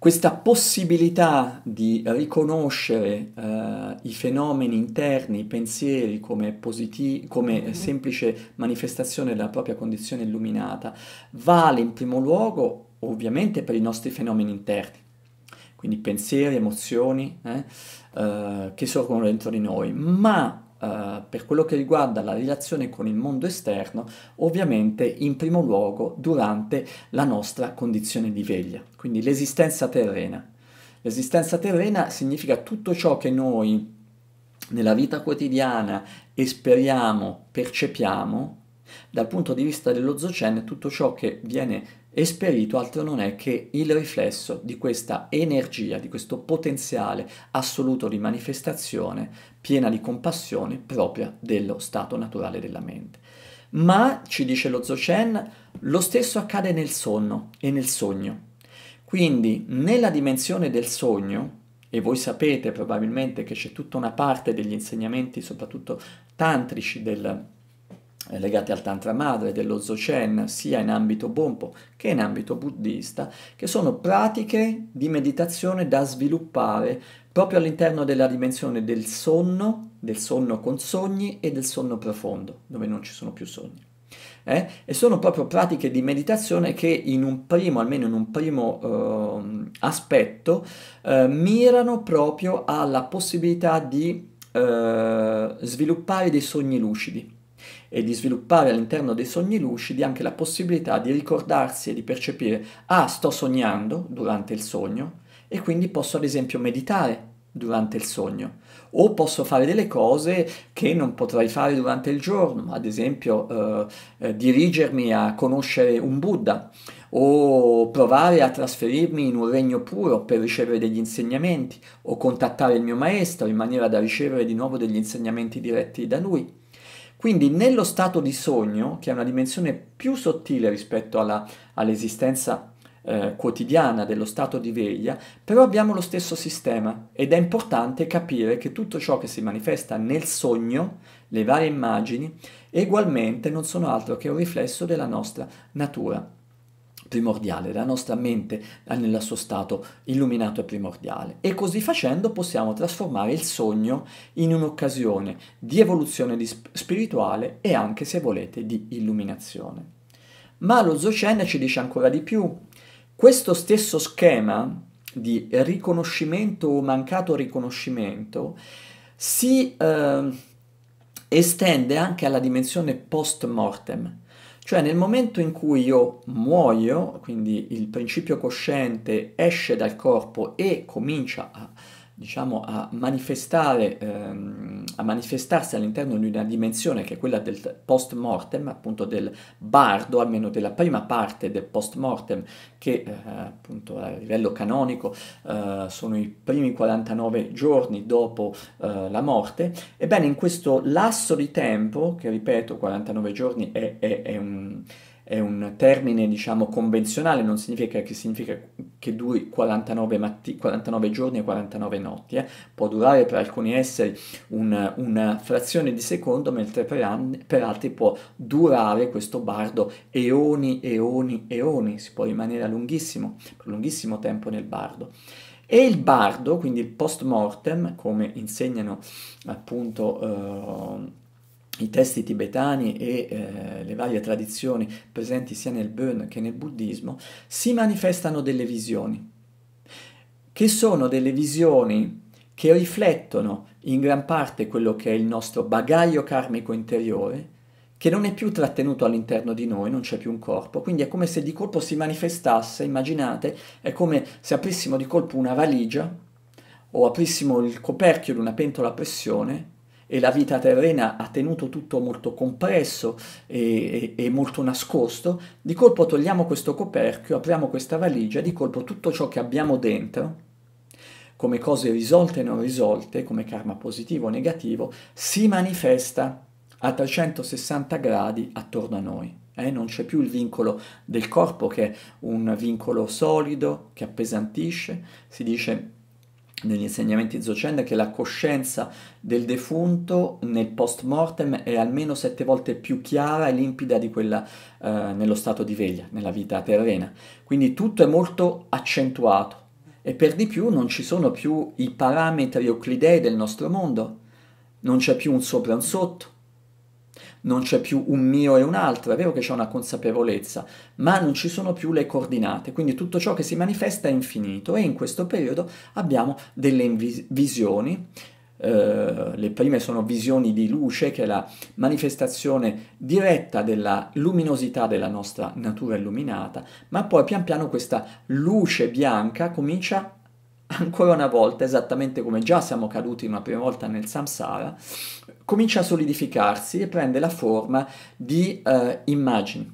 questa possibilità di riconoscere i fenomeni interni, i pensieri come come semplice manifestazione della propria condizione illuminata, vale in primo luogo ovviamente per i nostri fenomeni interni, quindi pensieri, emozioni che sorgono dentro di noi, ma per quello che riguarda la relazione con il mondo esterno, ovviamente in primo luogo durante la nostra condizione di veglia, quindi l'esistenza terrena. L'esistenza terrena significa tutto ciò che noi nella vita quotidiana esperiamo, percepiamo, dal punto di vista dello Dzogchen, tutto ciò che viene esperito altro non è che il riflesso di questa energia, di questo potenziale assoluto di manifestazione piena di compassione propria dello stato naturale della mente. Ma, ci dice lo Dzogchen, lo stesso accade nel sonno e nel sogno. Quindi, nella dimensione del sogno, e voi sapete probabilmente che c'è tutta una parte degli insegnamenti, soprattutto tantrici, legati al Tantra Madre, dello Dzogchen, sia in ambito Bonpo che in ambito buddista, che sono pratiche di meditazione da sviluppare proprio all'interno della dimensione del sonno con sogni e del sonno profondo, dove non ci sono più sogni. E sono proprio pratiche di meditazione che in un primo, almeno in un primo aspetto, mirano proprio alla possibilità di sviluppare dei sogni lucidi e di sviluppare all'interno dei sogni lucidi anche la possibilità di ricordarsi e di percepire, ah, sto sognando durante il sogno e quindi posso ad esempio meditare durante il sogno o posso fare delle cose che non potrei fare durante il giorno, ad esempio dirigermi a conoscere un Buddha o provare a trasferirmi in un regno puro per ricevere degli insegnamenti o contattare il mio maestro in maniera da ricevere di nuovo degli insegnamenti diretti da lui. Quindi nello stato di sogno, che è una dimensione più sottile rispetto all'esistenza quotidiana dello stato di veglia, però abbiamo lo stesso sistema ed è importante capire che tutto ciò che si manifesta nel sogno, le varie immagini, ugualmente non sono altro che un riflesso della nostra natura primordiale, della nostra mente nel suo stato illuminato e primordiale. E così facendo possiamo trasformare il sogno in un'occasione di evoluzione spirituale e anche, se volete, di illuminazione. Ma lo Dzogchen ci dice ancora di più. Questo stesso schema di riconoscimento o mancato riconoscimento si estende anche alla dimensione post-mortem. Cioè nel momento in cui io muoio, quindi il principio cosciente esce dal corpo e comincia a, diciamo, a manifestarsi all'interno di una dimensione che è quella del post-mortem, appunto del bardo, almeno della prima parte del post-mortem, che appunto a livello canonico sono i primi 49 giorni dopo la morte. Ebbene, in questo lasso di tempo, che ripeto, 49 giorni è un termine, diciamo, convenzionale, non significa che duri 49 giorni e 49 notti, può durare per alcuni esseri una frazione di secondo, mentre per altri può durare questo bardo eoni, eoni, eoni, si può rimanere per lunghissimo tempo nel bardo. E il bardo, quindi il post-mortem, come insegnano appunto i testi tibetani e le varie tradizioni presenti sia nel Bön che nel buddismo, si manifestano delle visioni, che sono delle visioni che riflettono in gran parte quello che è il nostro bagaglio karmico interiore, che non è più trattenuto all'interno di noi, non c'è più un corpo, quindi è come se di colpo si manifestasse, immaginate, è come se aprissimo di colpo una valigia o aprissimo il coperchio di una pentola a pressione e la vita terrena ha tenuto tutto molto compresso e molto nascosto, di colpo togliamo questo coperchio, apriamo questa valigia, di colpo tutto ciò che abbiamo dentro, come cose risolte e non risolte, come karma positivo o negativo, si manifesta a 360 gradi attorno a noi. Non c'è più il vincolo del corpo che è un vincolo solido, che appesantisce. Si dice negli insegnamenti Dzogchen che la coscienza del defunto nel post-mortem è almeno 7 volte più chiara e limpida di quella nello stato di veglia, nella vita terrena. Quindi tutto è molto accentuato e per di più non ci sono più i parametri euclidei del nostro mondo, non c'è più un sopra e un sotto, non c'è più un mio e un altro, è vero che c'è una consapevolezza, ma non ci sono più le coordinate, quindi tutto ciò che si manifesta è infinito e in questo periodo abbiamo delle visioni. Le prime sono visioni di luce, che è la manifestazione diretta della luminosità della nostra natura illuminata, ma poi pian piano questa luce bianca comincia ancora una volta, esattamente come già siamo caduti una prima volta nel samsara, comincia a solidificarsi e prende la forma di immagini,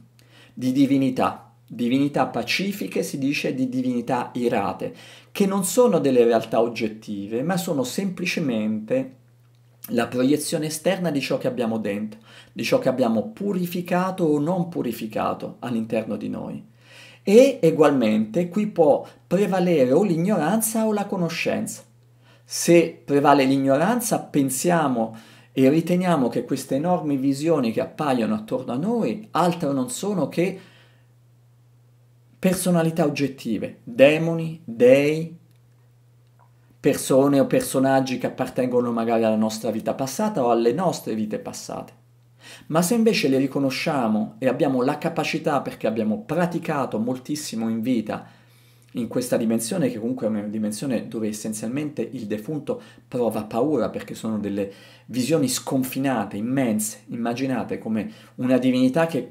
di divinità pacifiche, si dice, di divinità irate, che non sono delle realtà oggettive, ma sono semplicemente la proiezione esterna di ciò che abbiamo dentro, di ciò che abbiamo purificato o non purificato all'interno di noi. E egualmente qui può prevalere o l'ignoranza o la conoscenza. Se prevale l'ignoranza, pensiamo e riteniamo che queste enormi visioni che appaiono attorno a noi altro non sono che personalità oggettive, demoni, dei, persone o personaggi che appartengono magari alla nostra vita passata o alle nostre vite passate. Ma se invece le riconosciamo e abbiamo la capacità, perché abbiamo praticato moltissimo in vita, in questa dimensione, che comunque è una dimensione dove essenzialmente il defunto prova paura, perché sono delle visioni sconfinate, immense, immaginate come una divinità che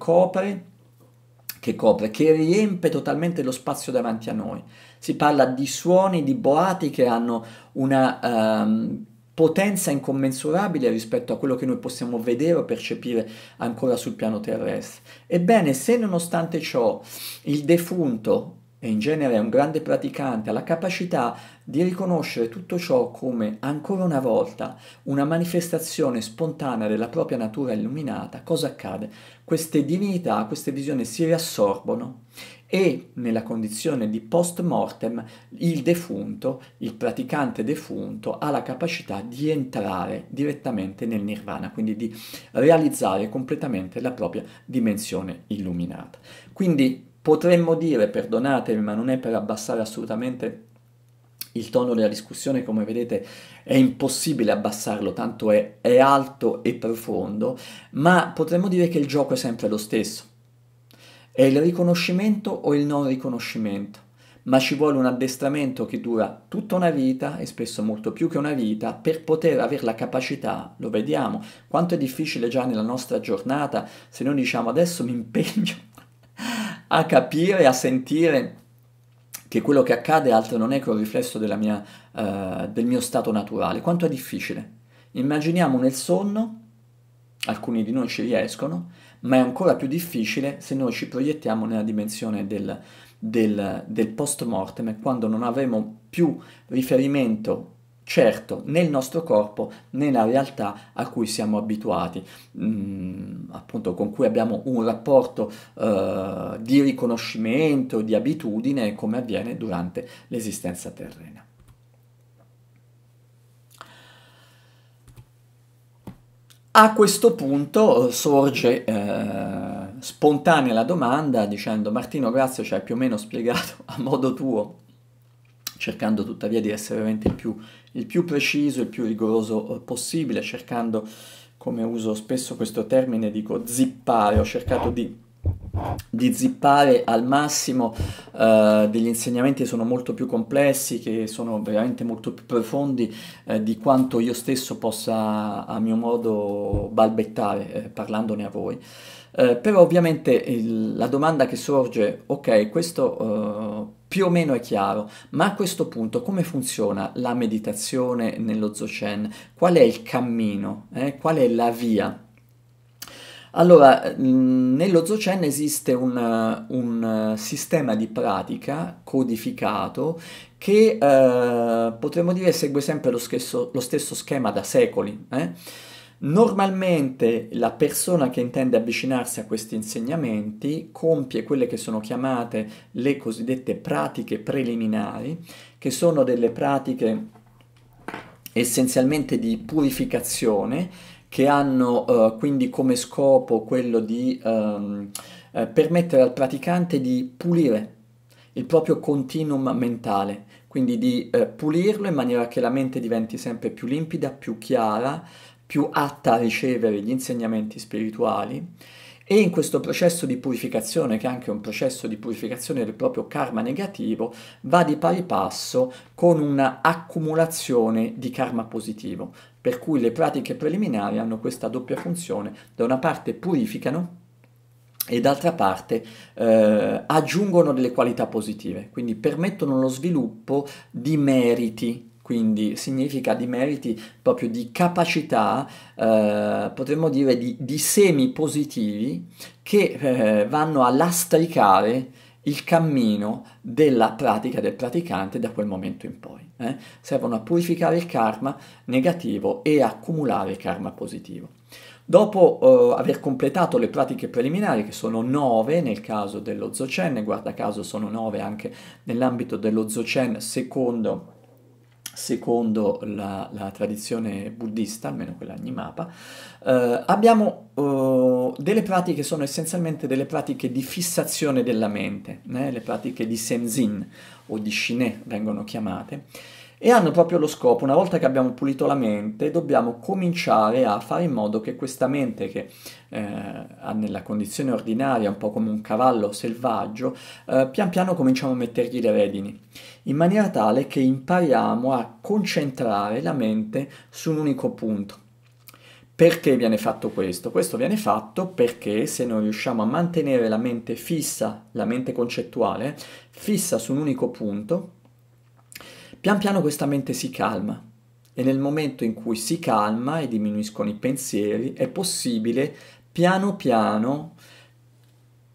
riempie totalmente lo spazio davanti a noi. Si parla di suoni, di boati che hanno una potenza incommensurabile rispetto a quello che noi possiamo vedere o percepire ancora sul piano terrestre. Ebbene, se nonostante ciò il defunto, e in genere è un grande praticante, ha la capacità di riconoscere tutto ciò come, ancora una volta, una manifestazione spontanea della propria natura illuminata, cosa accade? Queste divinità, queste visioni si riassorbono e nella condizione di post mortem il defunto, il praticante defunto, ha la capacità di entrare direttamente nel nirvana, quindi di realizzare completamente la propria dimensione illuminata. Quindi potremmo dire, perdonatemi, ma non è per abbassare assolutamente il tono della discussione, come vedete è impossibile abbassarlo, tanto è alto e profondo, ma potremmo dire che il gioco è sempre lo stesso. È il riconoscimento o il non riconoscimento, ma ci vuole un addestramento che dura tutta una vita e spesso molto più che una vita per poter avere la capacità, lo vediamo, quanto è difficile già nella nostra giornata se noi diciamo adesso mi impegno a capire, a sentire che quello che accade altro non è che un riflesso del mio stato naturale. Quanto è difficile. Immaginiamo nel sonno, alcuni di noi ci riescono, ma è ancora più difficile se noi ci proiettiamo nella dimensione del post-mortem, quando non avremo più riferimento certo nel nostro corpo, nella realtà a cui siamo abituati, appunto con cui abbiamo un rapporto di riconoscimento, di abitudine, come avviene durante l'esistenza terrena. A questo punto sorge spontanea la domanda dicendo Martino, grazie, ci hai più o meno spiegato a modo tuo, cercando tuttavia di essere veramente il più preciso, il più rigoroso possibile, cercando, come uso spesso questo termine, dico zippare, ho cercato di zippare al massimo degli insegnamenti che sono molto più complessi, che sono veramente molto più profondi di quanto io stesso possa a mio modo balbettare parlandone a voi. Però ovviamente la domanda che sorge, ok, questo più o meno è chiaro, ma a questo punto come funziona la meditazione nello Dzogchen? Qual è il cammino? Qual è la via? Allora, nello Dzogchen esiste un sistema di pratica codificato che potremmo dire segue sempre lo stesso schema da secoli. Normalmente la persona che intende avvicinarsi a questi insegnamenti compie quelle che sono chiamate le cosiddette pratiche preliminari, che sono delle pratiche essenzialmente di purificazione, che hanno quindi come scopo quello di permettere al praticante di pulire il proprio continuum mentale, quindi di pulirlo in maniera che la mente diventi sempre più limpida, più chiara, più atta a ricevere gli insegnamenti spirituali. E in questo processo di purificazione, che è anche un processo di purificazione del proprio karma negativo, va di pari passo con una accumulazione di karma positivo, per cui le pratiche preliminari hanno questa doppia funzione: da una parte purificano e d'altra parte aggiungono delle qualità positive, quindi permettono lo sviluppo di meriti. Quindi significa di meriti proprio di capacità, potremmo dire di semi positivi che vanno a lastricare il cammino della pratica del praticante da quel momento in poi. Servono a purificare il karma negativo e accumulare il karma positivo. Dopo aver completato le pratiche preliminari, che sono 9 nel caso dello Dzogchen, guarda caso sono 9 anche nell'ambito dello Dzogchen secondo la tradizione buddista, almeno quella Nyingma, abbiamo delle pratiche che sono essenzialmente delle pratiche di fissazione della mente, le pratiche di Senzin o di Shiné vengono chiamate, e hanno proprio lo scopo: una volta che abbiamo pulito la mente, dobbiamo cominciare a fare in modo che questa mente, che nella condizione ordinaria, un po' come un cavallo selvaggio, pian piano cominciamo a mettergli le redini, in maniera tale che impariamo a concentrare la mente su un unico punto. Perché viene fatto questo? Questo viene fatto perché se non riusciamo a mantenere la mente fissa, la mente concettuale, fissa su un unico punto, pian piano questa mente si calma, e nel momento in cui si calma e diminuiscono i pensieri, è possibile piano piano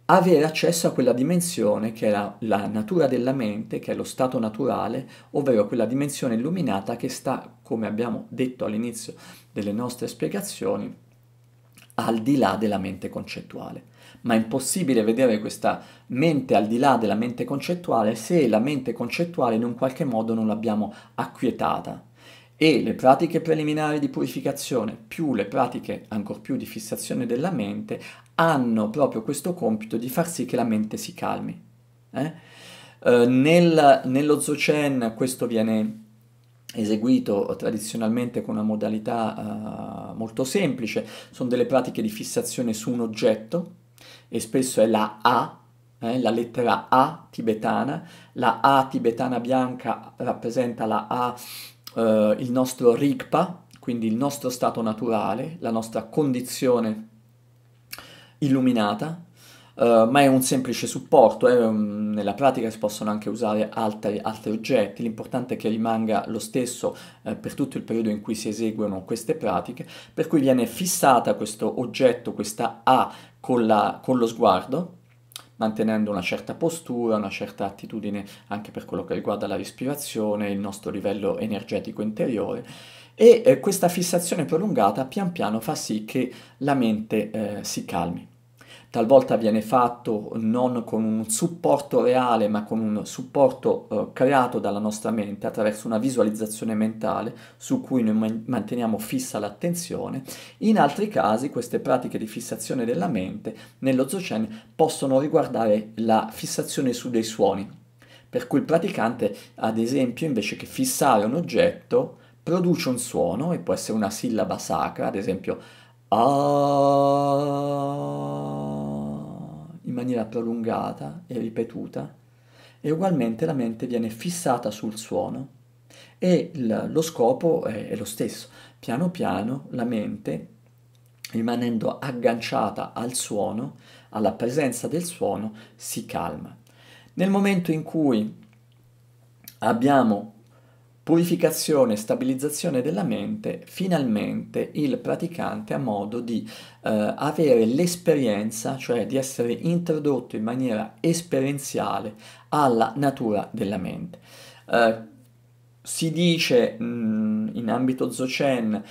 avere accesso a quella dimensione che è la natura della mente, che è lo stato naturale, ovvero quella dimensione illuminata che sta, come abbiamo detto all'inizio delle nostre spiegazioni, al di là della mente concettuale. Ma è impossibile vedere questa mente al di là della mente concettuale se la mente concettuale in un qualche modo non l'abbiamo acquietata. E le pratiche preliminari di purificazione più le pratiche ancor più di fissazione della mente hanno proprio questo compito di far sì che la mente si calmi. Nello Dzogchen questo viene eseguito tradizionalmente con una modalità molto semplice. Sono delle pratiche di fissazione su un oggetto, e spesso è la A, la lettera A tibetana. La A tibetana bianca rappresenta la A, il nostro Rigpa, quindi il nostro stato naturale, la nostra condizione illuminata, ma è un semplice supporto. Nella pratica si possono anche usare altri oggetti, l'importante è che rimanga lo stesso per tutto il periodo in cui si eseguono queste pratiche, per cui viene fissata questo oggetto, questa A, con lo sguardo, mantenendo una certa postura, una certa attitudine anche per quello che riguarda la respirazione, il nostro livello energetico interiore, e questa fissazione prolungata pian piano fa sì che la mente si calmi. Talvolta viene fatto non con un supporto reale, ma con un supporto creato dalla nostra mente attraverso una visualizzazione mentale su cui noi manteniamo fissa l'attenzione. In altri casi queste pratiche di fissazione della mente nello Dzogchen possono riguardare la fissazione su dei suoni, per cui il praticante, ad esempio, invece che fissare un oggetto, produce un suono, e può essere una sillaba sacra, ad esempio in maniera prolungata e ripetuta, e ugualmente la mente viene fissata sul suono, e lo scopo è lo stesso: piano piano la mente, rimanendo agganciata al suono, alla presenza del suono, si calma. Nel momento in cui abbiamo purificazione e stabilizzazione della mente, finalmente il praticante ha modo di avere l'esperienza, cioè di essere introdotto in maniera esperienziale alla natura della mente. Si dice in ambito Dzogchen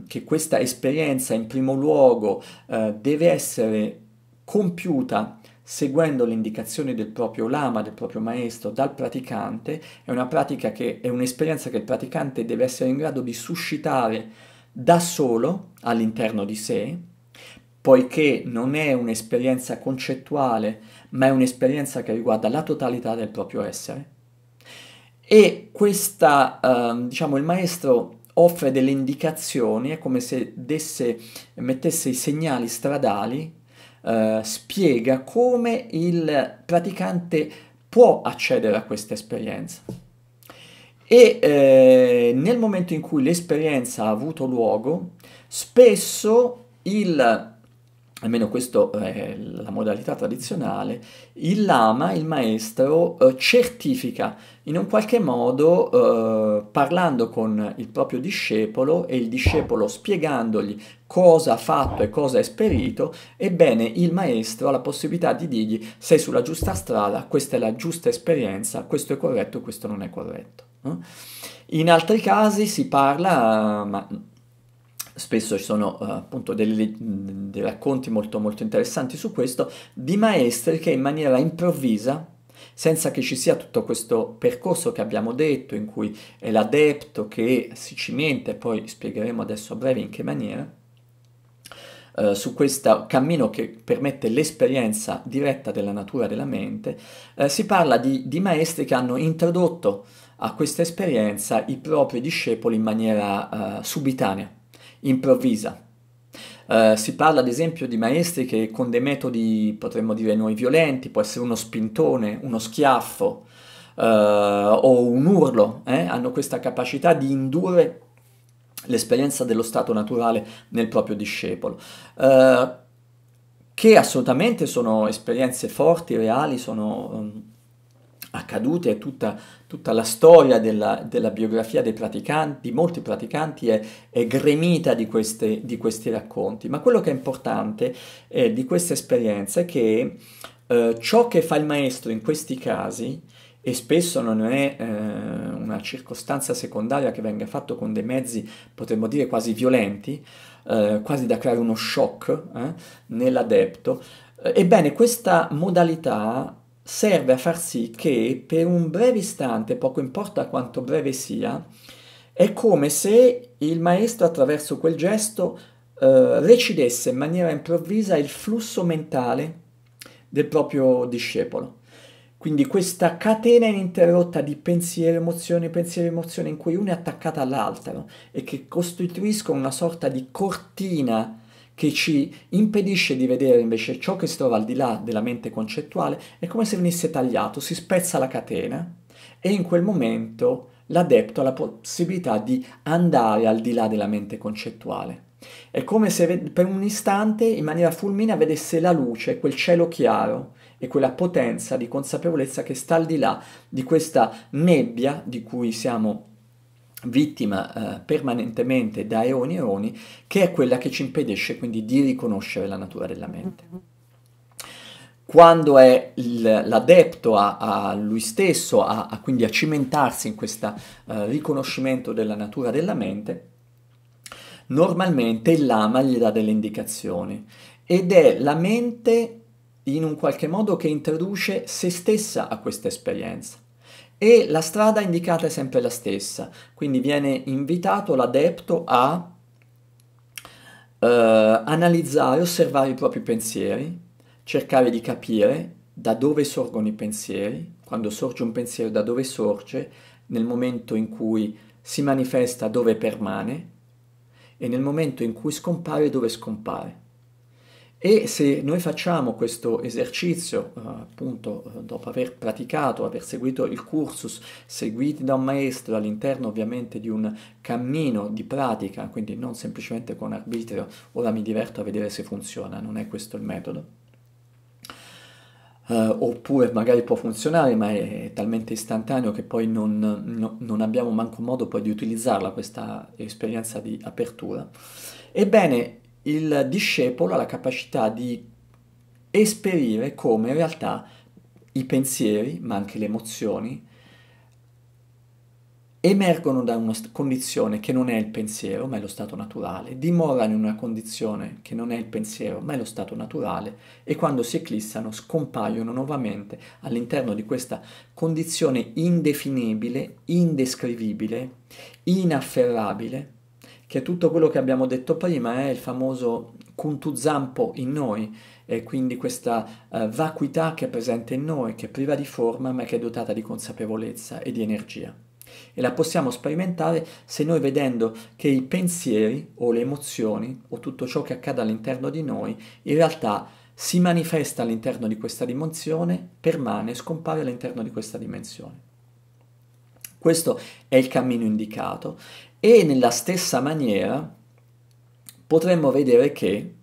che questa esperienza in primo luogo deve essere compiuta seguendo le indicazioni del proprio lama, del proprio maestro, dal praticante. È una pratica è un'esperienza che il praticante deve essere in grado di suscitare da solo all'interno di sé, poiché non è un'esperienza concettuale, ma è un'esperienza che riguarda la totalità del proprio essere. e diciamo, il maestro offre delle indicazioni, è come se mettesse i segnali stradali, spiega come il praticante può accedere a questa esperienza. E nel momento in cui l'esperienza ha avuto luogo, spesso almeno questa è la modalità tradizionale, il lama, il maestro, certifica in un qualche modo, parlando con il proprio discepolo e il discepolo spiegandogli cosa ha fatto e cosa ha esperito, ebbene il maestro ha la possibilità di dirgli sei sulla giusta strada, questa è la giusta esperienza, questo è corretto, questo non è corretto. In altri casi si parla, ma spesso ci sono appunto dei racconti molto, molto interessanti su questo, di maestri che in maniera improvvisa, senza che ci sia tutto questo percorso che abbiamo detto, in cui è l'adepto che si cimenta, e poi spiegheremo adesso a breve in che maniera, su questo cammino che permette l'esperienza diretta della natura della mente, si parla di maestri che hanno introdotto a questa esperienza i propri discepoli in maniera subitanea, improvvisa. Si parla ad esempio di maestri che con dei metodi, potremmo dire noi, violenti, può essere uno spintone, uno schiaffo o un urlo, hanno questa capacità di indurre l'esperienza dello stato naturale nel proprio discepolo, che assolutamente sono esperienze forti, reali, sono accadute, e tutta la storia della biografia dei praticanti, di molti praticanti, è gremita di questi racconti. Ma quello che è importante di questa esperienza è che ciò che fa il maestro in questi casi, e spesso non è una circostanza secondaria che venga fatto con dei mezzi, potremmo dire, quasi violenti, quasi da creare uno shock nell'adepto, ebbene questa modalità serve a far sì che per un breve istante, poco importa quanto breve sia, è come se il maestro attraverso quel gesto recidesse in maniera improvvisa il flusso mentale del proprio discepolo. Quindi questa catena ininterrotta di pensieri, emozioni, in cui uno è attaccato all'altro e che costituiscono una sorta di cortina che ci impedisce di vedere invece ciò che si trova al di là della mente concettuale, è come se venisse tagliato, si spezza la catena e in quel momento l'adepto ha la possibilità di andare al di là della mente concettuale. È come se per un istante, in maniera fulminea, vedesse la luce, quel cielo chiaro e quella potenza di consapevolezza che sta al di là di questa nebbia di cui siamo vittima permanentemente da eoni e eoni, che è quella che ci impedisce quindi di riconoscere la natura della mente. Quando è l'adepto a lui stesso, quindi a cimentarsi in questo riconoscimento della natura della mente, normalmente il lama gli dà delle indicazioni ed è la mente in un qualche modo che introduce se stessa a questa esperienza. E la strada indicata è sempre la stessa, quindi viene invitato l'adepto a analizzare, osservare i propri pensieri, cercare di capire da dove sorgono i pensieri, quando sorge un pensiero da dove sorge, nel momento in cui si manifesta dove permane e nel momento in cui scompare dove scompare. E se noi facciamo questo esercizio, appunto, dopo aver praticato, aver seguito il cursus, seguiti da un maestro all'interno ovviamente di un cammino di pratica, quindi non semplicemente con arbitrio, ora mi diverto a vedere se funziona, non è questo il metodo, oppure magari può funzionare ma è talmente istantaneo che poi non abbiamo manco modo poi di utilizzarla questa esperienza di apertura. Ebbene, il discepolo ha la capacità di esperire come in realtà i pensieri, ma anche le emozioni, emergono da una condizione che non è il pensiero, ma è lo stato naturale, dimorano in una condizione che non è il pensiero, ma è lo stato naturale, e quando si eclissano scompaiono nuovamente all'interno di questa condizione indefinibile, indescrivibile, inafferrabile, che è tutto quello che abbiamo detto prima, è il famoso contuzampo in noi, e quindi questa vacuità che è presente in noi, che è priva di forma ma che è dotata di consapevolezza e di energia. E la possiamo sperimentare se noi, vedendo che i pensieri o le emozioni o tutto ciò che accade all'interno di noi in realtà si manifesta all'interno di questa dimensione, permane, scompare all'interno di questa dimensione. Questo è il cammino indicato, e nella stessa maniera potremmo vedere che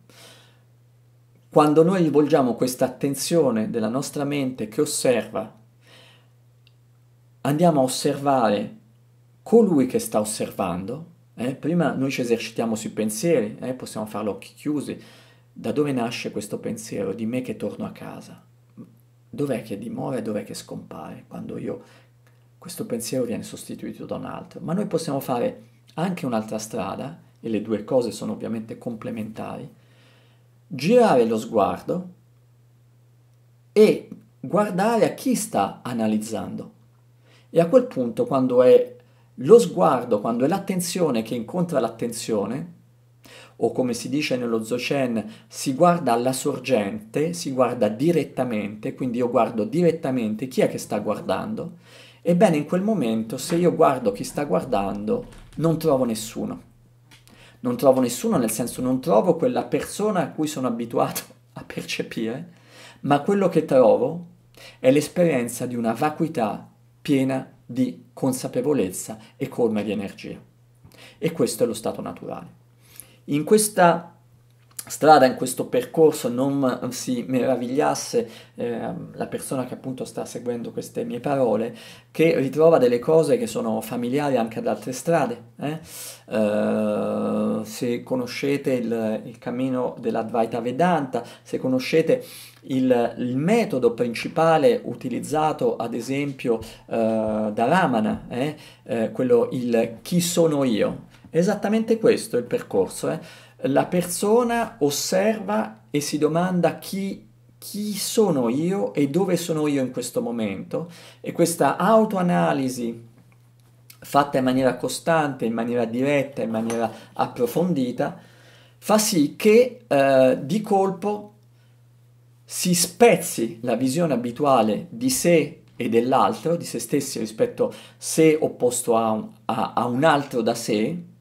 quando noi rivolgiamo questa attenzione della nostra mente che osserva, andiamo a osservare colui che sta osservando. Prima noi ci esercitiamo sui pensieri, possiamo farlo a occhi chiusi. Da dove nasce questo pensiero di me che torno a casa? Dov'è che dimora e dov'è che scompare quando questo pensiero viene sostituito da un altro? Ma noi possiamo fare anche un'altra strada, e le due cose sono ovviamente complementari: girare lo sguardo e guardare a chi sta analizzando. E a quel punto, quando è lo sguardo, quando è l'attenzione che incontra l'attenzione, o come si dice nello Dzogchen, si guarda alla sorgente, si guarda direttamente, quindi io guardo direttamente chi è che sta guardando. Ebbene, in quel momento, se io guardo chi sta guardando, non trovo nessuno. Non trovo nessuno, nel senso, non trovo quella persona a cui sono abituato a percepire, ma quello che trovo è l'esperienza di una vacuità piena di consapevolezza e colma di energia. E questo è lo stato naturale. In questa strada, in questo percorso, non si meravigliasse la persona che appunto sta seguendo queste mie parole, che ritrova delle cose che sono familiari anche ad altre strade. Se conoscete il cammino dell'Advaita Vedanta, se conoscete il metodo principale utilizzato ad esempio da Ramana, quello il chi sono io, è esattamente questo il percorso. La persona osserva e si domanda chi sono io e dove sono io in questo momento, e questa autoanalisi fatta in maniera costante, in maniera diretta, in maniera approfondita, fa sì che di colpo si spezzi la visione abituale di sé e dell'altro, di se stessi rispetto a sé opposto a un altro da sé,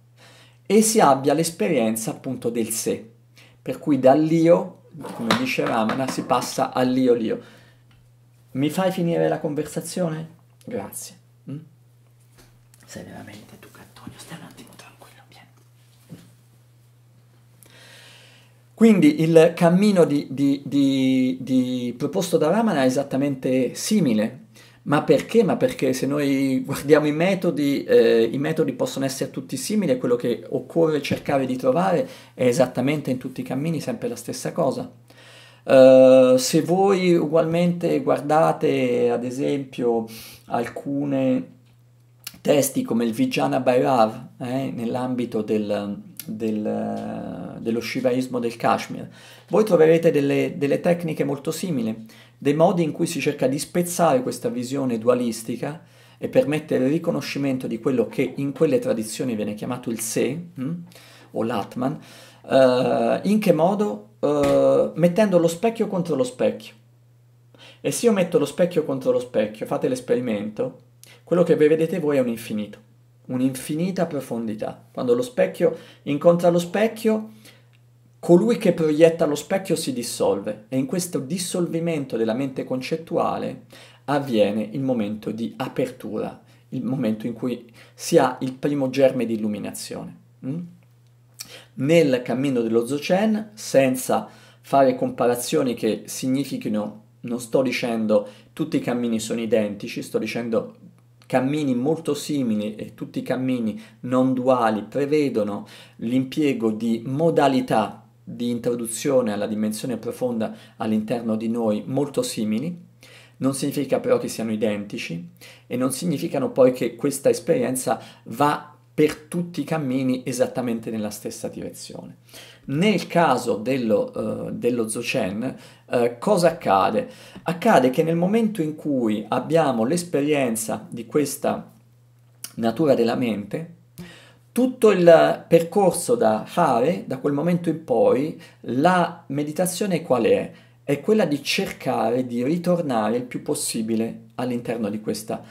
e si abbia l'esperienza appunto del sé, per cui dall'io, come dice Ramana, si passa all'io-lio. Mi fai finire la conversazione? Grazie. Sei veramente tu, Antonio, stai un attimo tranquillo, vieni. Quindi il cammino proposto da Ramana è esattamente simile. Ma perché? Ma perché se noi guardiamo i metodi possono essere tutti simili, e quello che occorre cercare di trovare è esattamente in tutti i cammini sempre la stessa cosa. Se voi ugualmente guardate ad esempio alcune testi come il Vijnana Bhairav, nell'ambito dello shivaismo del Kashmir, voi troverete delle tecniche molto simili, dei modi in cui si cerca di spezzare questa visione dualistica e permettere il riconoscimento di quello che in quelle tradizioni viene chiamato il sé, o l'Atman. In che modo? Mettendo lo specchio contro lo specchio. E se io metto lo specchio contro lo specchio, fate l'esperimento, quello che vedete voi è un infinito, un'infinita profondità. Quando lo specchio incontra lo specchio, colui che proietta lo specchio si dissolve, e in questo dissolvimento della mente concettuale avviene il momento di apertura, il momento in cui si ha il primo germe di illuminazione. Nel cammino dello Dzogchen, senza fare comparazioni che significhino, non sto dicendo tutti i cammini sono identici, sto dicendo cammini molto simili, e tutti i cammini non duali prevedono l'impiego di modalità di introduzione alla dimensione profonda all'interno di noi molto simili. Non significa però che siano identici, e non significano poi che questa esperienza va per tutti i cammini esattamente nella stessa direzione. Nel caso dello Dzogchen, cosa accade? Accade che nel momento in cui abbiamo l'esperienza di questa natura della mente, Tutto il percorso da fare, da quel momento in poi, la meditazione qual è? È quella di cercare di ritornare il più possibile all'interno di questa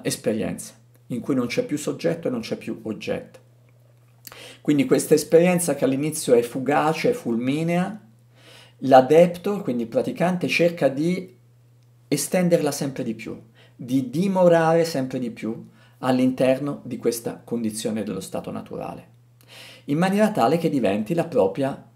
esperienza, in cui non c'è più soggetto e non c'è più oggetto. Quindi questa esperienza che all'inizio è fugace, fulminea, l'adepto, quindi il praticante, cerca di estenderla sempre di più, di dimorare sempre di più all'interno di questa condizione dello stato naturale, in maniera tale che diventi la propria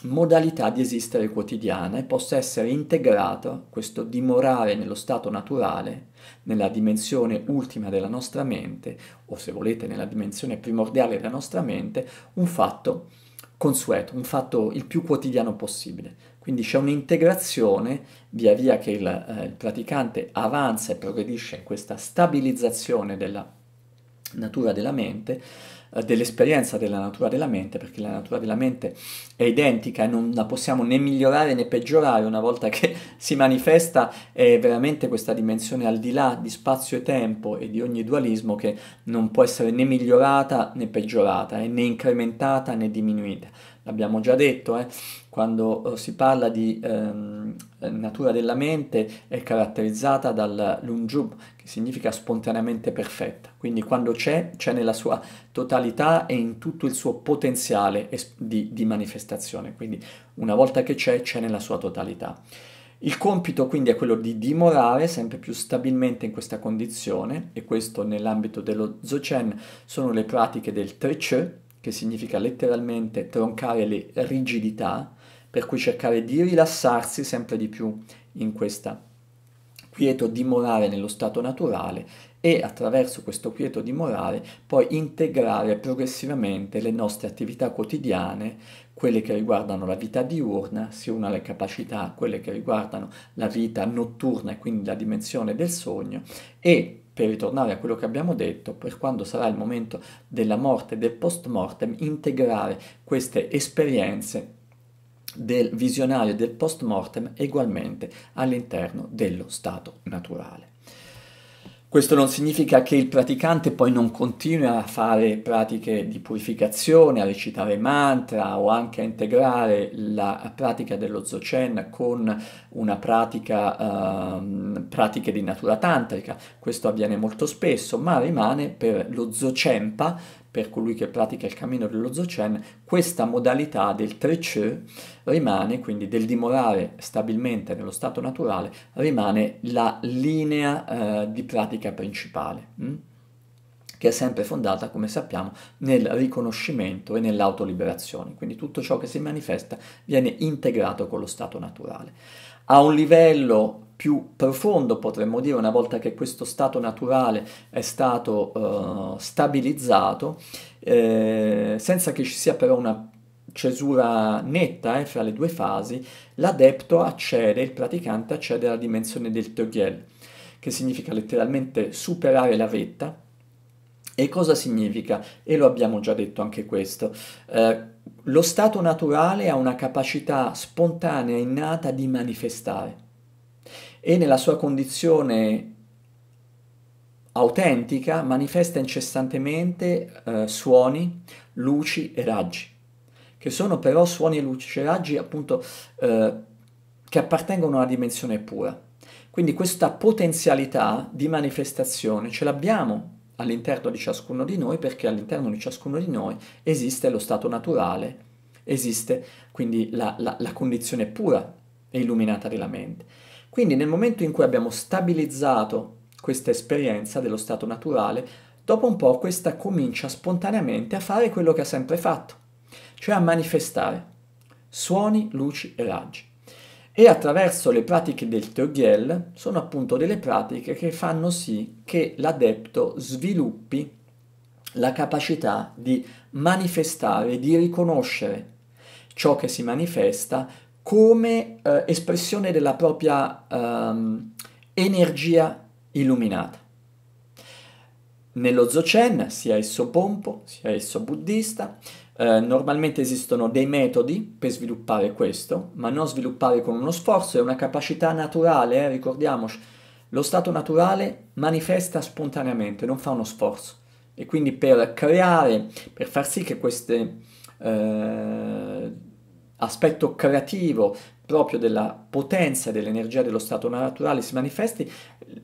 modalità di esistere quotidiana e possa essere integrato questo dimorare nello stato naturale, nella dimensione ultima della nostra mente, o se volete nella dimensione primordiale della nostra mente, un fatto consueto, un fatto il più quotidiano possibile. Quindi c'è un'integrazione via via che il praticante avanza e progredisce in questa stabilizzazione della natura della mente, dell'esperienza della natura della mente, perché la natura della mente è identica e non la possiamo né migliorare né peggiorare una volta che si manifesta, è veramente questa dimensione al di là di spazio e tempo e di ogni dualismo che non può essere né migliorata né peggiorata, né incrementata né diminuita. L'abbiamo già detto, quando si parla di natura della mente è caratterizzata dal lunjub, che significa spontaneamente perfetta. Quindi quando c'è nella sua totalità e in tutto il suo potenziale di manifestazione. Quindi una volta che c'è nella sua totalità. Il compito quindi è quello di dimorare sempre più stabilmente in questa condizione, e questo nell'ambito dello Dzogchen sono le pratiche del Trecce, che significa letteralmente troncare le rigidità, per cui cercare di rilassarsi sempre di più in questa quieto dimorare nello stato naturale e attraverso questo quieto dimorare poi integrare progressivamente le nostre attività quotidiane, quelle che riguardano la vita diurna, si una alle capacità, quelle che riguardano la vita notturna e quindi la dimensione del sogno, e per ritornare a quello che abbiamo detto, per quando sarà il momento della morte e del post-mortem, integrare queste esperienze del visionario e del post-mortem ugualmente all'interno dello stato naturale. Questo non significa che il praticante poi non continui a fare pratiche di purificazione, a recitare mantra o anche a integrare la pratica dello Dzogchen con una pratiche di natura tantrica. Questo avviene molto spesso, ma rimane per lo Dzogchenpa, per colui che pratica il cammino dello Dzogchen, questa modalità del Trecce rimane, quindi del dimorare stabilmente nello stato naturale, rimane la linea di pratica principale, che è sempre fondata, come sappiamo, nel riconoscimento e nell'autoliberazione. Quindi tutto ciò che si manifesta viene integrato con lo stato naturale. A un livello più profondo, potremmo dire, una volta che questo stato naturale è stato stabilizzato, senza che ci sia però una cesura netta fra le due fasi, l'adepto accede, il praticante accede alla dimensione del Togel, che significa letteralmente superare la vetta. E cosa significa? E lo abbiamo già detto anche questo. Lo stato naturale ha una capacità spontanea, innata di manifestare, e nella sua condizione autentica manifesta incessantemente suoni, luci e raggi, che sono però suoni e luci e raggi appunto che appartengono a una dimensione pura. Quindi questa potenzialità di manifestazione ce l'abbiamo all'interno di ciascuno di noi, perché all'interno di ciascuno di noi esiste lo stato naturale, esiste quindi la condizione pura e illuminata della mente. Quindi nel momento in cui abbiamo stabilizzato questa esperienza dello stato naturale, dopo un po' questa comincia spontaneamente a fare quello che ha sempre fatto, cioè a manifestare suoni, luci e raggi. E attraverso le pratiche del Togel sono appunto delle pratiche che fanno sì che l'adepto sviluppi la capacità di manifestare, di riconoscere ciò che si manifesta come espressione della propria energia illuminata. Nello Dzogchen, sia esso Bonpo, sia esso buddista, normalmente esistono dei metodi per sviluppare questo, ma non sviluppare con uno sforzo, è una capacità naturale, ricordiamoci, lo stato naturale manifesta spontaneamente, non fa uno sforzo. E quindi per far sì che questo aspetto creativo proprio della potenza e dell'energia dello stato naturale si manifesti,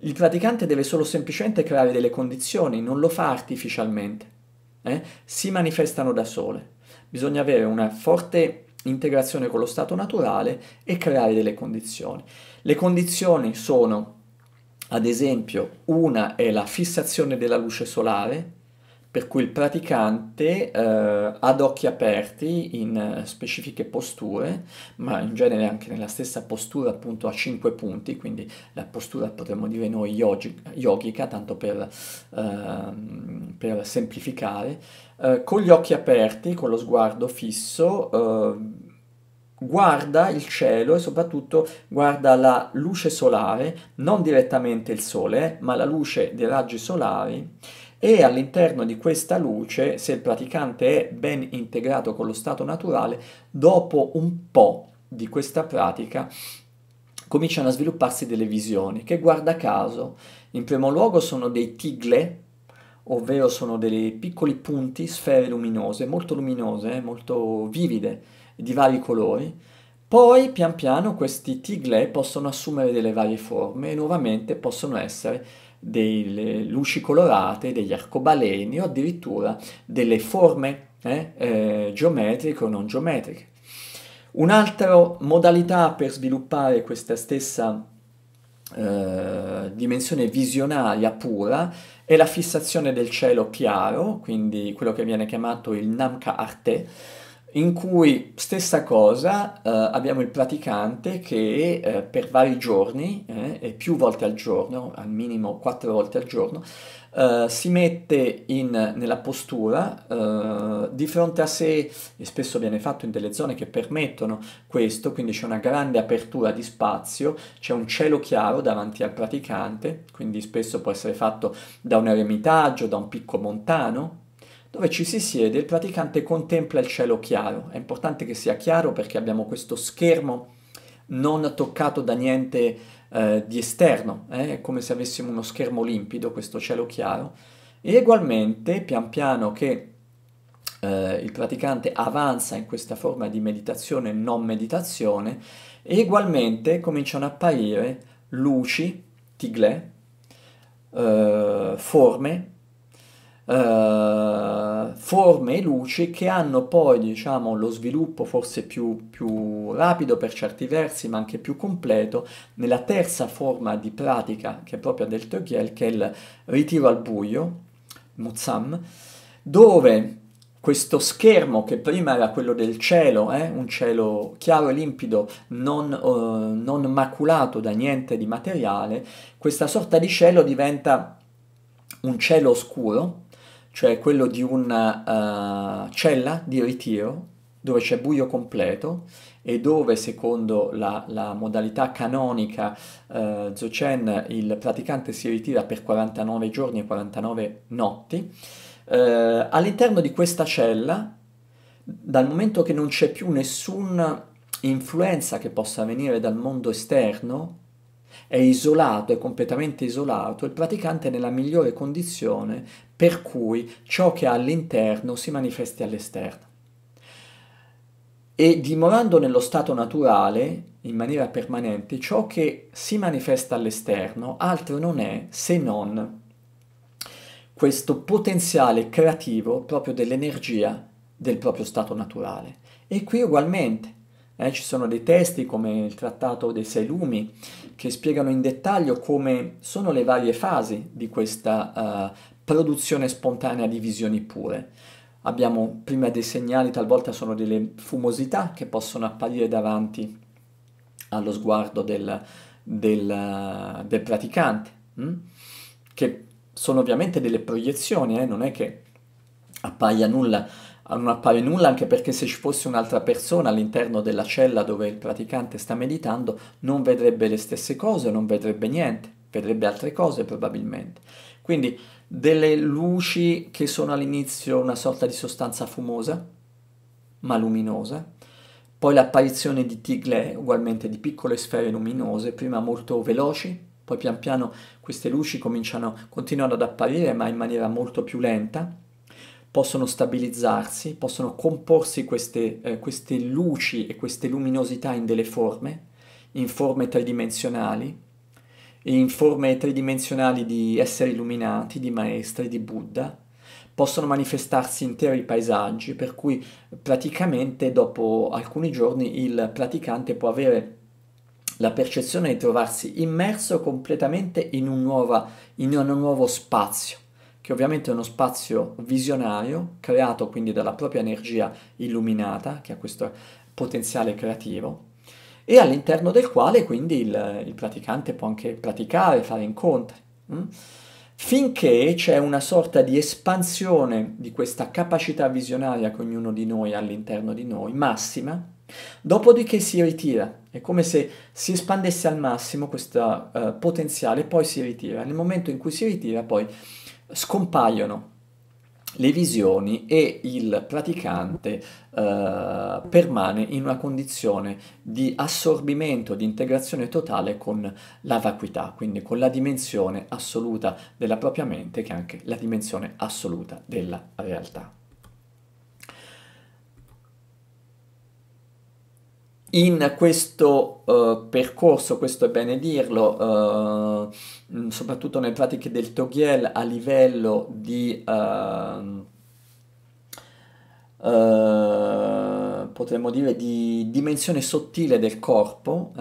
il praticante deve solo semplicemente creare delle condizioni, non lo fa artificialmente, si manifestano da sole. Bisogna avere una forte integrazione con lo stato naturale e creare delle condizioni. Le condizioni sono, ad esempio, una è la fissazione della luce solare, per cui il praticante ad occhi aperti in specifiche posture, ma in genere anche nella stessa postura appunto a 5 punti, quindi la postura potremmo dire noi yogica, tanto per semplificare, con gli occhi aperti, con lo sguardo fisso, guarda il cielo e soprattutto guarda la luce solare, non direttamente il sole, ma la luce dei raggi solari e all'interno di questa luce, se il praticante è ben integrato con lo stato naturale, dopo un po' di questa pratica cominciano a svilupparsi delle visioni che guarda caso in primo luogo sono dei tigle, ovvero sono dei piccoli punti, sfere luminose, molto vivide, di vari colori. Poi pian piano questi tigre possono assumere delle varie forme e nuovamente possono essere delle luci colorate, degli arcobaleni o addirittura delle forme geometriche o non geometriche. Un'altra modalità per sviluppare questa stessa dimensione visionaria pura è la fissazione del cielo chiaro, quindi quello che viene chiamato il Namka Arte, in cui stessa cosa, abbiamo il praticante che per vari giorni, e più volte al giorno, al minimo 4 volte al giorno, si mette nella postura di fronte a sé, e spesso viene fatto in delle zone che permettono questo, quindi c'è una grande apertura di spazio, c'è un cielo chiaro davanti al praticante, quindi spesso può essere fatto da un eremitaggio, da un picco montano, dove ci si siede, il praticante contempla il cielo chiaro. È importante che sia chiaro perché abbiamo questo schermo non toccato da niente di esterno, è come se avessimo uno schermo limpido, questo cielo chiaro. E ugualmente, pian piano che il praticante avanza in questa forma di meditazione, non meditazione, e ugualmente cominciano a apparire luci, tigle, forme e luci che hanno poi, diciamo, lo sviluppo forse più rapido per certi versi, ma anche più completo, nella terza forma di pratica che è propria del Togel, che è il ritiro al buio, Mutsam, dove questo schermo che prima era quello del cielo, un cielo chiaro e limpido, non maculato da niente di materiale, questa sorta di cielo diventa un cielo oscuro, cioè quello di una cella di ritiro dove c'è buio completo e dove, secondo la modalità canonica Dzogchen, il praticante si ritira per 49 giorni e 49 notti. All'interno di questa cella, dal momento che non c'è più nessuna influenza che possa venire dal mondo esterno, è isolato, è completamente isolato, il praticante è nella migliore condizione per cui ciò che ha all'interno si manifesti all'esterno. E dimorando nello stato naturale, in maniera permanente, ciò che si manifesta all'esterno altro non è se non questo potenziale creativo proprio dell'energia del proprio stato naturale. E qui ugualmente, ci sono dei testi come il Trattato dei Sei Lumi che spiegano in dettaglio come sono le varie fasi di questa produzione spontanea di visioni pure. Abbiamo prima dei segnali, talvolta sono delle fumosità che possono apparire davanti allo sguardo del praticante, che sono ovviamente delle proiezioni, non è che appaia nulla, non appare nulla anche perché se ci fosse un'altra persona all'interno della cella dove il praticante sta meditando non vedrebbe le stesse cose, non vedrebbe niente, vedrebbe altre cose probabilmente. Quindi delle luci che sono all'inizio una sorta di sostanza fumosa, ma luminosa, poi l'apparizione di tigle, ugualmente di piccole sfere luminose, prima molto veloci, poi pian piano queste luci continuano ad apparire ma in maniera molto più lenta, possono stabilizzarsi, possono comporsi queste luci e queste luminosità in forme tridimensionali, in forme tridimensionali di esseri illuminati, di maestri, di Buddha, possono manifestarsi interi paesaggi, per cui praticamente dopo alcuni giorni il praticante può avere la percezione di trovarsi immerso completamente in un nuovo spazio, che ovviamente è uno spazio visionario, creato quindi dalla propria energia illuminata, che ha questo potenziale creativo, e all'interno del quale quindi il praticante può anche praticare, fare incontri. mm? Finché c'è una sorta di espansione di questa capacità visionaria che ognuno di noi ha all'interno di noi, massima, dopodiché si ritira. È come se si espandesse al massimo questo potenziale, poi si ritira. Nel momento in cui si ritira, poi scompaiono le visioni e il praticante permane in una condizione di assorbimento, di integrazione totale con la vacuità, quindi con la dimensione assoluta della propria mente, che è anche la dimensione assoluta della realtà. In questo percorso, questo è bene dirlo, soprattutto nelle pratiche del Toghiel a livello di, potremmo dire, di dimensione sottile del corpo,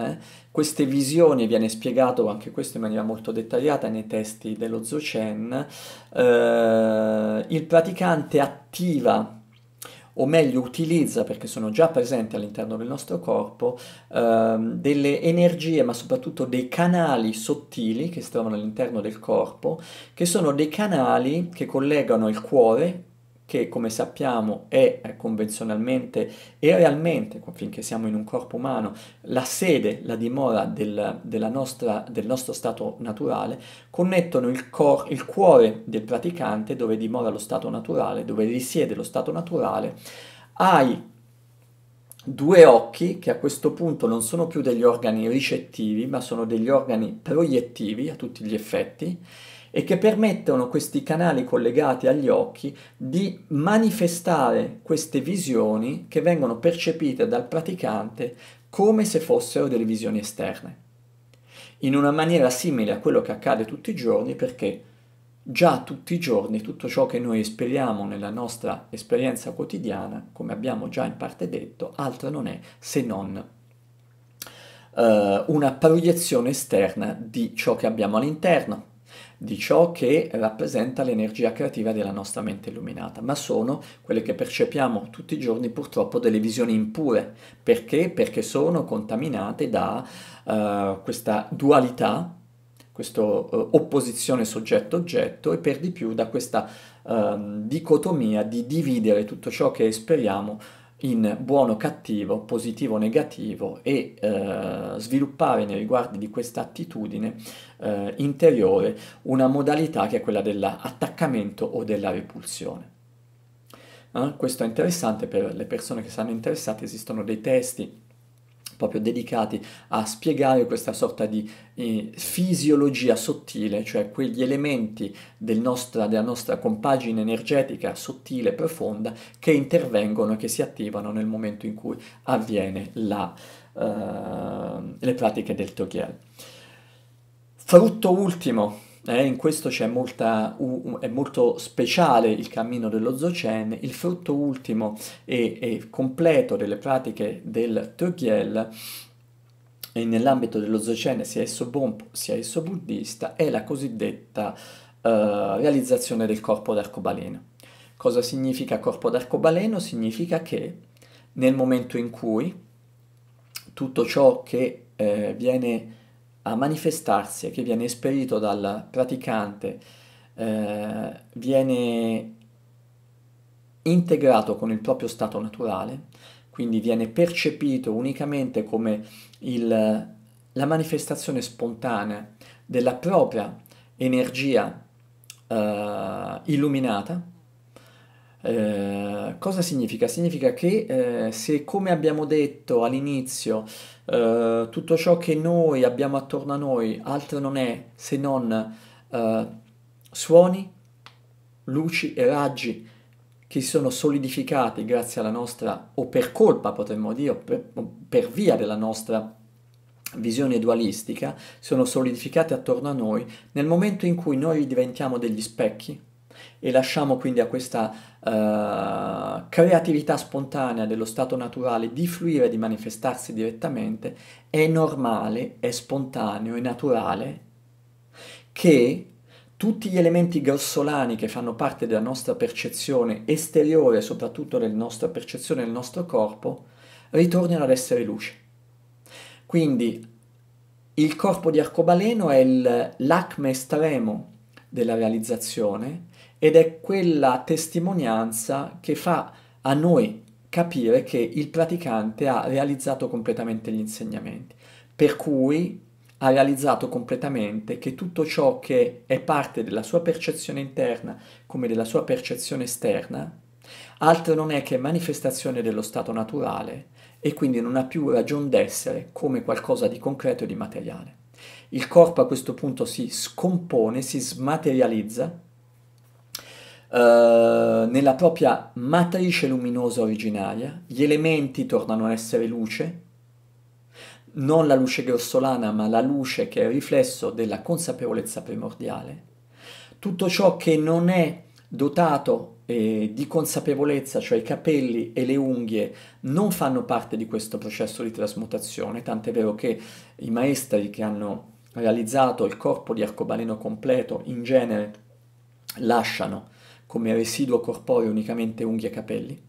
queste visioni viene spiegato anche questo in maniera molto dettagliata nei testi dello Dzogchen, il praticante attiva o meglio utilizza, perché sono già presenti all'interno del nostro corpo, delle energie, ma soprattutto dei canali sottili che si trovano all'interno del corpo, che sono dei canali che collegano il cuore, che come sappiamo è convenzionalmente e realmente, finché siamo in un corpo umano, la sede, la dimora del nostro stato naturale, connettono il cuore del praticante, dove dimora lo stato naturale, dove risiede lo stato naturale, ai due occhi che a questo punto non sono più degli organi ricettivi, ma sono degli organi proiettivi a tutti gli effetti e che permettono questi canali collegati agli occhi di manifestare queste visioni che vengono percepite dal praticante come se fossero delle visioni esterne, in una maniera simile a quello che accade tutti i giorni, perché già tutti i giorni tutto ciò che noi esperiamo nella nostra esperienza quotidiana, come abbiamo già in parte detto, altro non è se non una proiezione esterna di ciò che abbiamo all'interno, di ciò che rappresenta l'energia creativa della nostra mente illuminata, ma sono quelle che percepiamo tutti i giorni purtroppo delle visioni impure. Perché? Perché sono contaminate da questa dualità, questa opposizione soggetto-oggetto e per di più da questa dicotomia di dividere tutto ciò che esperiamo in buono cattivo, positivo negativo e sviluppare nei riguardi di questa attitudine interiore una modalità che è quella dell'attaccamento o della repulsione. Questo è interessante per le persone che saranno interessate, esistono dei testi proprio dedicati a spiegare questa sorta di fisiologia sottile, cioè quegli elementi della nostra compagine energetica sottile e profonda che intervengono e che si attivano nel momento in cui avviene le pratiche del Toghiel. Frutto ultimo, in questo è molto speciale il cammino dello Dzogchen, il frutto ultimo e completo delle pratiche del Toghiel, e nell'ambito dello Dzogchen, sia esso Bonpo sia esso buddista, è la cosiddetta realizzazione del corpo d'arcobaleno. Cosa significa corpo d'arcobaleno? Significa che nel momento in cui tutto ciò che viene a manifestarsi e che viene esperito dal praticante viene integrato con il proprio stato naturale, quindi viene percepito unicamente come la manifestazione spontanea della propria energia illuminata, Cosa significa? Significa che se, come abbiamo detto all'inizio, tutto ciò che noi abbiamo attorno a noi altro non è se non eh, suoni, luci e raggi che si sono solidificati grazie alla nostra, o per colpa potremmo dire, o per via della nostra visione dualistica, sono solidificati attorno a noi nel momento in cui noi diventiamo degli specchi e lasciamo quindi a questa creatività spontanea dello stato naturale di fluire, di manifestarsi direttamente, è normale, è spontaneo, è naturale che tutti gli elementi grossolani che fanno parte della nostra percezione esteriore, soprattutto della nostra percezione del nostro corpo, ritornino ad essere luce. Quindi il corpo di arcobaleno è l'acme estremo della realizzazione ed è quella testimonianza che fa a noi capire che il praticante ha realizzato completamente gli insegnamenti, per cui ha realizzato completamente che tutto ciò che è parte della sua percezione interna come della sua percezione esterna, altro non è che manifestazione dello stato naturale e quindi non ha più ragion d'essere come qualcosa di concreto e di materiale. Il corpo a questo punto si scompone, si smaterializza nella propria matrice luminosa originaria, gli elementi tornano a essere luce, non la luce grossolana, ma la luce che è il riflesso della consapevolezza primordiale. Tutto ciò che non è dotato di consapevolezza, cioè i capelli e le unghie, non fanno parte di questo processo di trasmutazione, tant'è vero che i maestri che hanno realizzato il corpo di arcobaleno completo in genere lasciano come residuo corporeo unicamente unghie e capelli,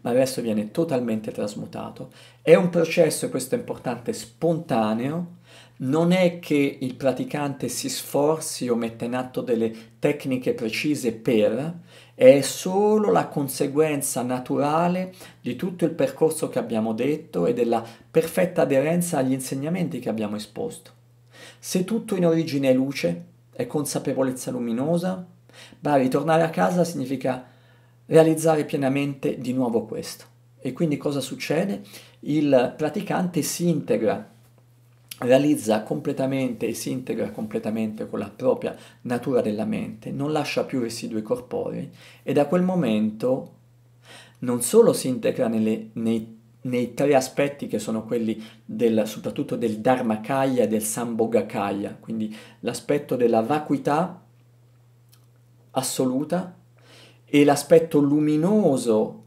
ma il resto viene totalmente trasmutato. È un processo, e questo è importante, spontaneo, non è che il praticante si sforzi o metta in atto delle tecniche precise per, è solo la conseguenza naturale di tutto il percorso che abbiamo detto e della perfetta aderenza agli insegnamenti che abbiamo esposto. Se tutto in origine è luce, è consapevolezza luminosa, beh, ritornare a casa significa realizzare pienamente di nuovo questo. E quindi cosa succede? Il praticante si integra, realizza completamente e si integra completamente con la propria natura della mente, non lascia più residui corporei e da quel momento non solo si integra nei tre aspetti che sono quelli soprattutto del Dharmakaya e del Sambhogakaya, quindi l'aspetto della vacuità assoluta e l'aspetto luminoso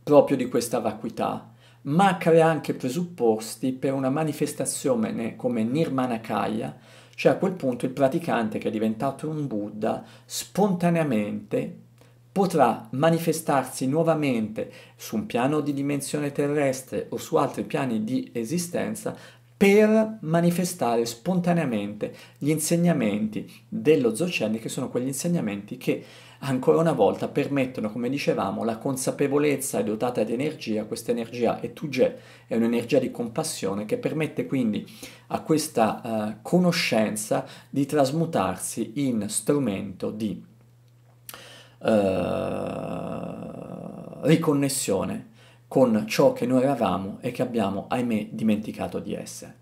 proprio di questa vacuità, ma crea anche presupposti per una manifestazione come Nirmanakaya, cioè a quel punto il praticante che è diventato un Buddha spontaneamente potrà manifestarsi nuovamente su un piano di dimensione terrestre o su altri piani di esistenza per manifestare spontaneamente gli insegnamenti dello Dzogchen, che sono quegli insegnamenti che ancora una volta permettono, come dicevamo, la consapevolezza è dotata di energia, questa energia è Tugè, è un'energia di compassione che permette quindi a questa conoscenza di trasmutarsi in strumento di riconnessione con ciò che noi eravamo e che abbiamo, ahimè, dimenticato di essere.